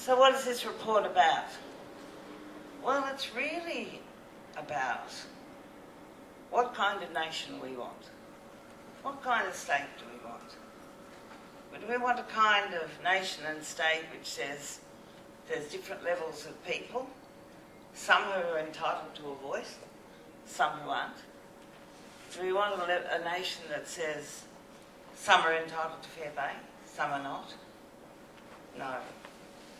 So what is this report about? Well, it's really about what kind of nation we want. What kind of state do we want? Do we want a kind of nation and state which says there's different levels of people, some who are entitled to a voice, some who aren't? Do we want a nation that says some are entitled to fair pay, some are not? No.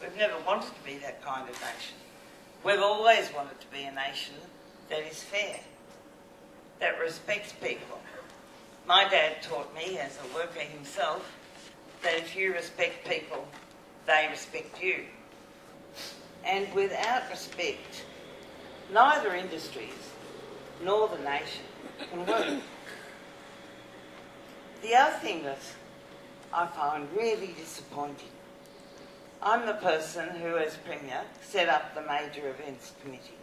We've never wanted to be that kind of nation. We've always wanted to be a nation that is fair, that respects people. My dad taught me, as a worker himself, that if you respect people, they respect you. And without respect, neither industries nor the nation can work. The other thing that I find really disappointing, I'm the person who, as Premier, set up the Major Events Committee.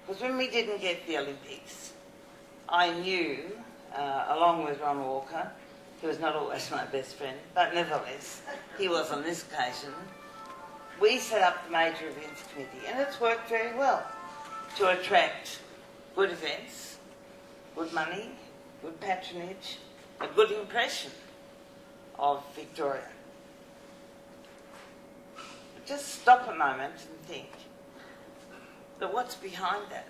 Because when we didn't get the Olympics, I knew, along with Ron Walker, who was not always my best friend, but nevertheless, he was on this occasion, we set up the Major Events Committee, and it's worked very well to attract good events, good money, good patronage, a good impression of Victoria. But just stop a moment and think that what's behind that?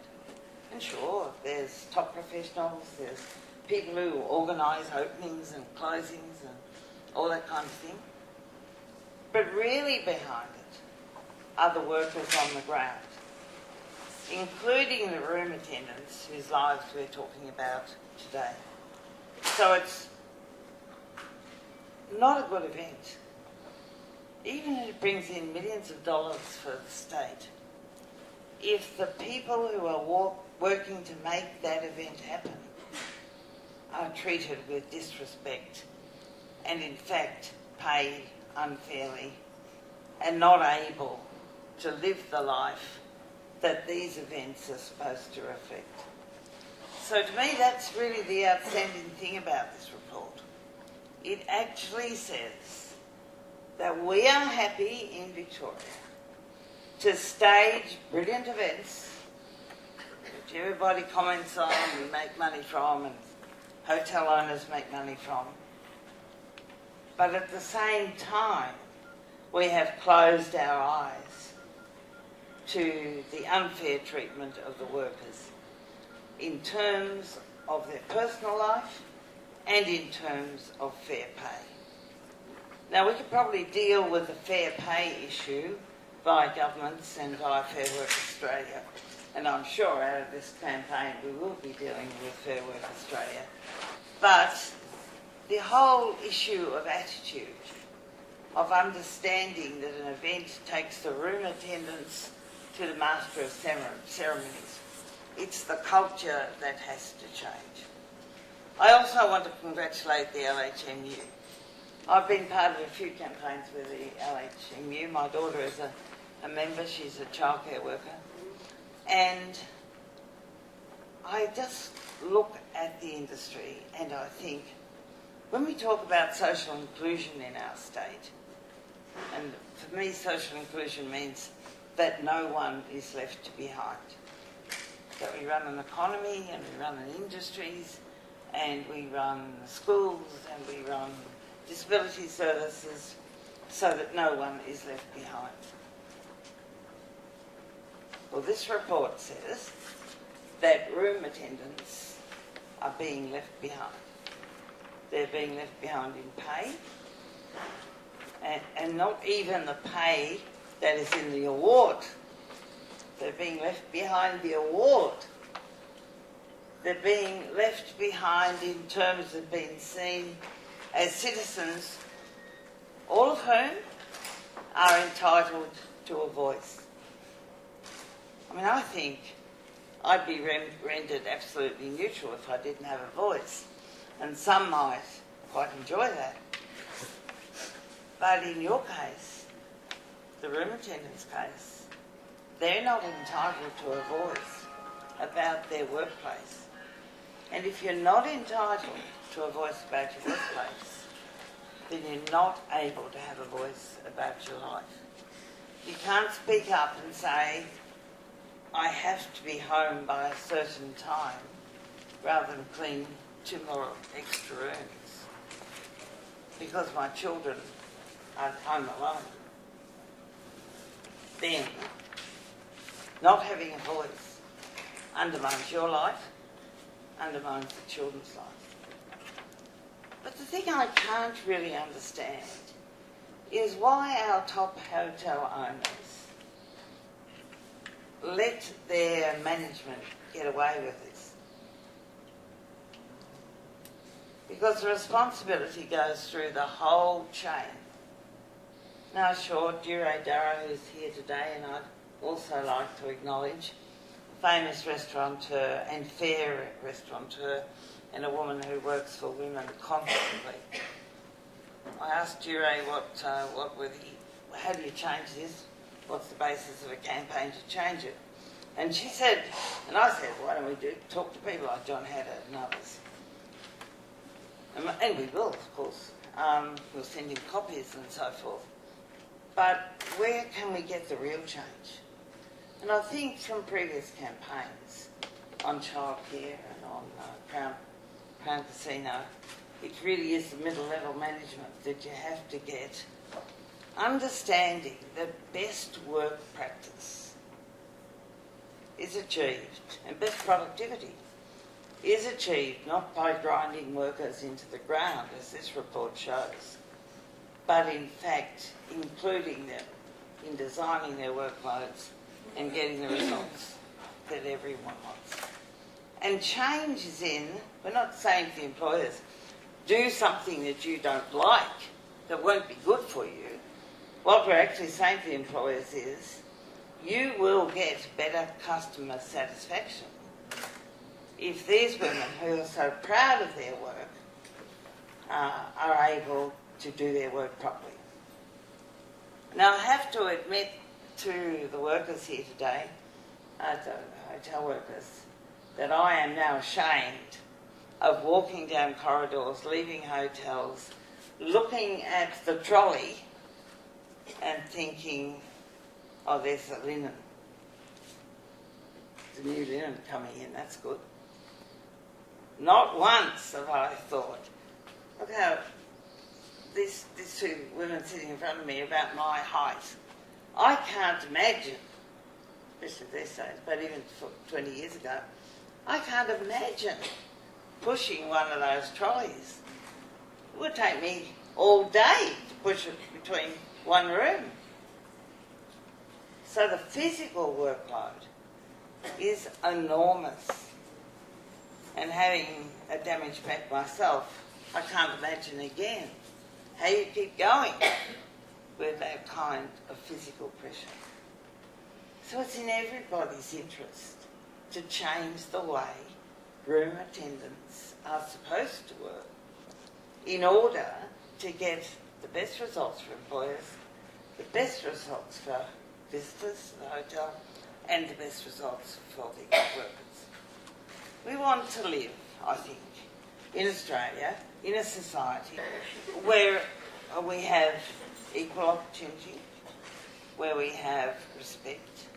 And sure, there's top professionals, there's people who organise openings and closings and all that kind of thing. But really behind it are the workers on the ground, including the room attendants whose lives we're talking about today. So it's not a good event. Even if it brings in millions of dollars for the state, if the people who are working to make that event happen are treated with disrespect and in fact paid unfairly and not able to live the life that these events are supposed to reflect. So to me that's really the outstanding thing about this report. It actually says that we are happy in Victoria to stage brilliant events which everybody comments on, we make money from, and hotel owners make money from. But at the same time, we have closed our eyes to the unfair treatment of the workers in terms of their personal life and in terms of fair pay. Now, we could probably deal with the fair pay issue by governments and by Fair Work Australia, and I'm sure out of this campaign we will be dealing with Fair Work Australia. But the whole issue of attitude, of understanding that an event takes the room attendants to the master of ceremonies, it's the culture that has to change. I also want to congratulate the LHMU. I've been part of a few campaigns with the LHMU. My daughter is a member, she's a childcare worker. And I just look at the industry and I think, when we talk about social inclusion in our state, and for me social inclusion means that no one is left behind. That we run an economy and we run an industries and we run schools and we run disability services so that no one is left behind. Well, this report says that room attendants are being left behind. They're being left behind in pay, and not even the pay that is in the award. They're being left behind the award. They're being left behind in terms of being seen as citizens, all of whom are entitled to a voice. I mean, I think I'd be rendered absolutely neutral if I didn't have a voice, and some might quite enjoy that. But in your case, the room attendant's case, they're not entitled to a voice about their workplace. And if you're not entitled to a voice about your workplace, then you're not able to have a voice about your life. You can't speak up and say, I have to be home by a certain time, rather than clean 2 more extra rooms, because my children are home alone. Then, not having a voice undermines your life, undermines the children's life. But the thing I can't really understand is why our top hotel owners let their management get away with this. Because the responsibility goes through the whole chain. Now, sure, Dure Darrow, who's here today, and I'd also like to acknowledge a famous restaurateur and fair restaurateur, and a woman who works for women constantly. I asked Dure what were how do you change this? What's the basis of a campaign to change it? And she said, and I said, why don't we talk to people like John Hatter and others? And we will, of course. We'll send him copies and so forth. But where can we get the real change? And I think from previous campaigns on childcare and on Crown Casino, it really is the middle level management that you have to get understanding that best work practice is achieved, and best productivity is achieved not by grinding workers into the ground, as this report shows, but in fact including them in designing their workloads and getting the results that everyone wants. And change is in, we're not saying to the employers, do something that you don't like, that won't be good for you. What we're actually saying to the employers is, you will get better customer satisfaction if these women who are so proud of their work are able to do their work properly. Now, I have to admit to the workers here today, the hotel workers, that I am now ashamed of walking down corridors, leaving hotels, looking at the trolley and thinking, oh, there's the linen. The new linen coming in, that's good. Not once have I thought, look how these two women sitting in front of me about my height. I can't imagine, especially these days, but even 20 years ago, I can't imagine pushing one of those trolleys. It would take me all day to push it between one room. So the physical workload is enormous. And having a damaged back myself, I can't imagine again how you keep going with that kind of physical pressure. So it's in everybody's interest to change the way room attendants are supposed to work in order to get the best results for employers, the best results for visitors to the hotel, and the best results for the workers. We want to live, I think, in Australia, in a society where we have equal opportunity, where we have respect,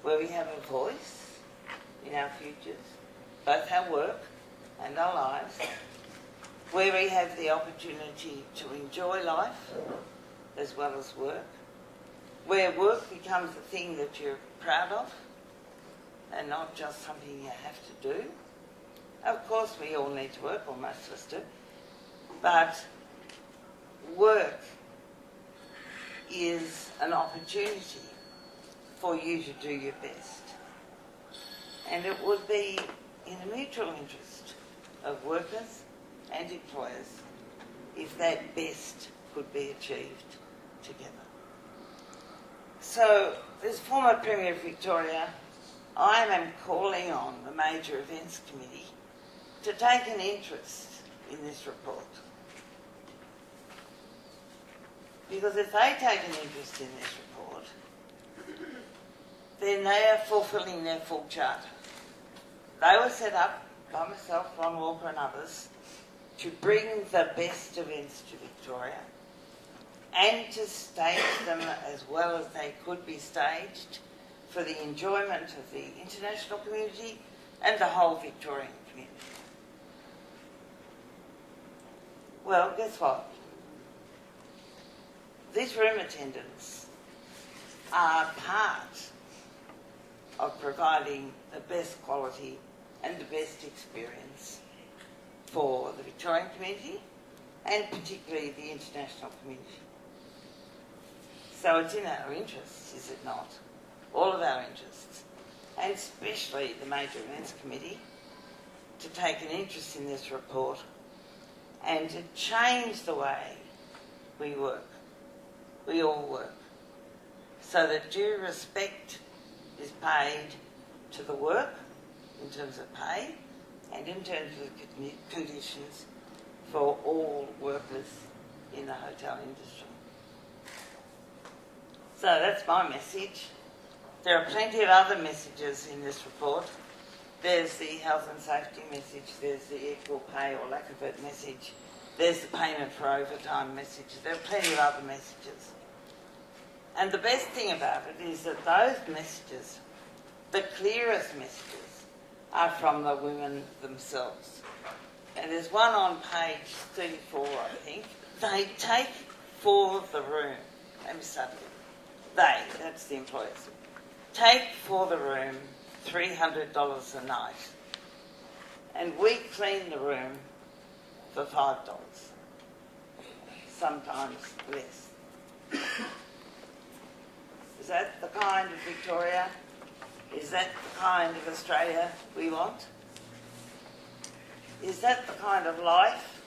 where we have a voice in our futures, both our work and our lives, where we have the opportunity to enjoy life as well as work, where work becomes a thing that you're proud of and not just something you have to do. Of course, we all need to work, or most of us do, but work is an opportunity for you to do your best. And it would be in the mutual interest of workers and employers if that best could be achieved together. So, as former Premier of Victoria, I am calling on the Major Events Committee to take an interest in this report. Because if they take an interest in this report, then they are fulfilling their full charter. They were set up by myself, Ron Walker and others to bring the best events to Victoria and to stage them as well as they could be staged for the enjoyment of the international community and the whole Victorian community. Well, guess what? These room attendants are part of providing the best quality and the best experience for the Victorian community and particularly the international community. So it's in our interests, is it not? All of our interests, and especially the Major Events Committee, to take an interest in this report and to change the way we work. We all work. So that due respect is paid to the work in terms of pay and in terms of conditions for all workers in the hotel industry. So that's my message. There are plenty of other messages in this report. There's the health and safety message, there's the equal pay or lack of it message, there's the payment for overtime message, there are plenty of other messages. And the best thing about it is that those messages, the clearest messages, are from the women themselves. And there's one on page 34, I think. They take for the room, let me start again. They, that's the employers, take for the room $300 a night. And we clean the room for $5, sometimes less. Is that the kind of Victoria? Is that the kind of Australia we want? Is that the kind of life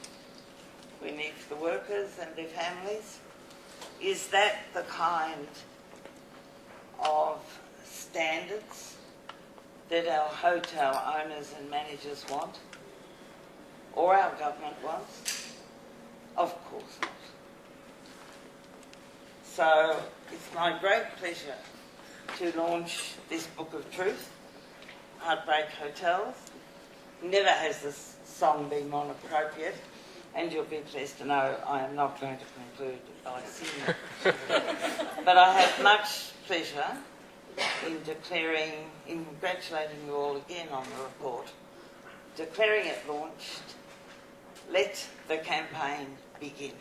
we need for the workers and their families? Is that the kind of standards that our hotel owners and managers want? Or our government wants? Of course not. So it's my great pleasure to launch this book of truth, Heartbreak Hotels. Never has this song been more appropriate, and you'll be pleased to know I am not going to conclude by singing it. But I have much pleasure in congratulating you all again on the report, declaring it launched. Let the campaign begin.